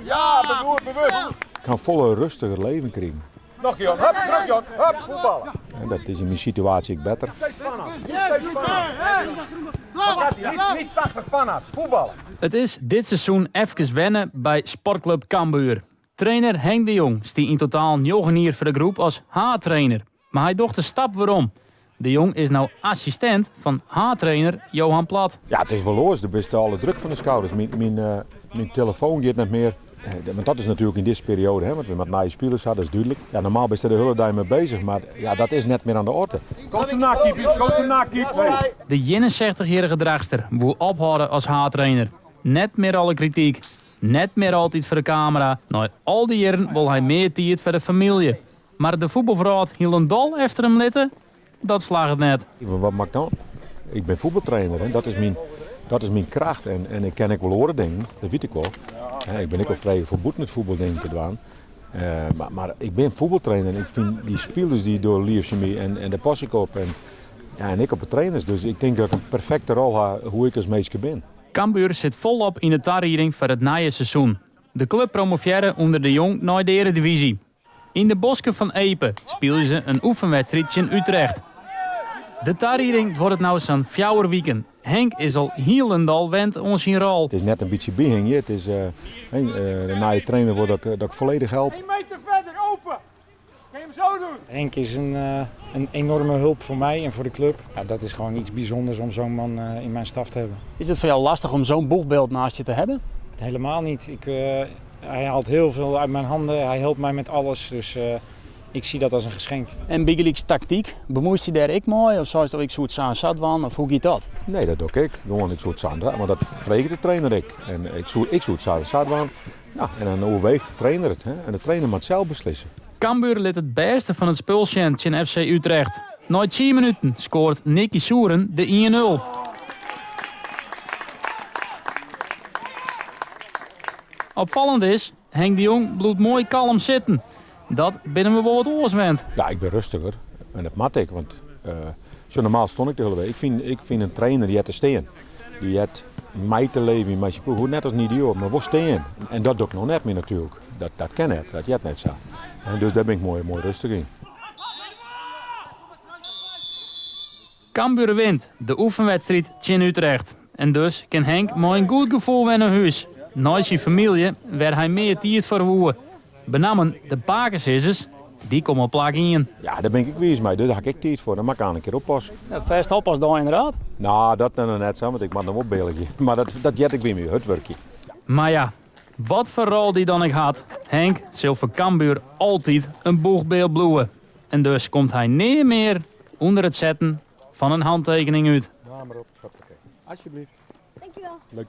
Ja, bewust. Ik kan volle rustiger leven krijgen. Nog Jon, hup, druk Jon, hup, voetballen. En dat is in mijn situatie ook beter. Niet 80 panna's, voetballen. Het is dit seizoen even wennen bij Sportclub Cambuur. Trainer Henk de Jong stiet in totaal 9 jaar voor de groep als H-trainer. Maar hij docht de stap waarom. De Jong is nou assistent van H-trainer Johan Plat. Ja, het is wel los. Er is alle druk van de schouders. Mijn telefoon gaat niet meer. Want dat is natuurlijk in deze periode, hè, want we met nieuwe spelers hadden, dat is duidelijk. Ja, normaal ben je de hele dag mee bezig, maar ja, dat is net meer aan de orde. Komt ze nakeep. De 61-jarige dragster wil ophouden als H-trainer. Net meer alle kritiek. Net meer altijd voor de camera. Nou, al die jaren wil hij meer tijd voor de familie. Maar de voetbalvrouw hield dol efter hem litten. Dat slaagt het net. Wat maakt dan? Ik ben voetbaltrainer, hè. Dat is mijn kracht en ik ken ik wel horen dingen, dat weet ik wel. Ik ben ook wel vrij verboden met voetbal dingen te doen. Maar ik ben voetbaltrainer en ik vind die spelers die door Liefje en de pas ik op en ik op de trainers. Dus ik denk dat ik een perfecte rol heb hoe ik als meisje ben. Cambuur zit volop in de tarriering voor het nieuwe seizoen. De club promoveerde onder de Jong naar de Eredivisie. In de bosken van Epe speelden ze een oefenwedstrijd in Utrecht. De tarriering wordt het nou zo'n 4 weken. Henk is al hielendal wend ons zijn rol. Het is net een beetje behing. Het is na je trainer wordt dat ik volledig help. 1 meter verder, open. Kun je hem zo doen? Henk is een enorme hulp voor mij en voor de club. Ja, dat is gewoon iets bijzonders om zo'n man in mijn staf te hebben. Is het voor jou lastig om zo'n boegbeeld naast je te hebben? Helemaal niet. Hij haalt heel veel uit mijn handen. Hij helpt mij met alles. Dus ik zie dat als een geschenk. En Bigeliks tactiek, bemoeit je daar ik mooi? Of zoals ik zoet aan zat van? Of hoe gaat dat? Nee, dat doe ik. Gewoon, ik zoet Sandra, maar dat vreeg de trainer ik. En ik zoet Sandra. Ja, en dan overweegt de trainer het. Hè? En de trainer moet zelf beslissen. Cambuur liet het beste van het spul zien in FC Utrecht. Na 10 minuten scoort Nicky Soeren de 1-0. Opvallend is, Henk de Jong bloedt mooi kalm zitten. Dat binnen we wel wat oorswend. Ja, ik ben rustiger. En dat mat ik, want zo normaal stond ik de hele week. Ik vind een trainer die heeft te staan. Die heeft mij te leven in mijn ploeg. Hoe net als niet die hoor, maar wel staan. En dat doe ik nog net meer natuurlijk. Dat ken ik, dat jet net zo. En dus daar ben ik mooi rustig in. Cambuur wint de oefenwedstrijd in Utrecht. En dus kan Henk met een goed gevoel weer naar huis. Naast zijn familie werd hij meer tijd voor woe. Benamen de bakensissers, die komen op plak in. Ja, daar ben ik wees mee. Dus daar heb ik tijd voor. Dan mag ik aan een keer oppassen. Ja, vast oppas dan inderdaad. Nou, dat dan net zo, want ik mag nog op België. Maar dat jet ik weer mee, het werkje. Maar ja, wat voor rol die dan ik had. Henk zal voor Cambuur altijd een boegbeeld bloeien. En dus komt hij niet meer onder het zetten van een handtekening uit. Ja, maar op. Alsjeblieft. Dankjewel. Leuk.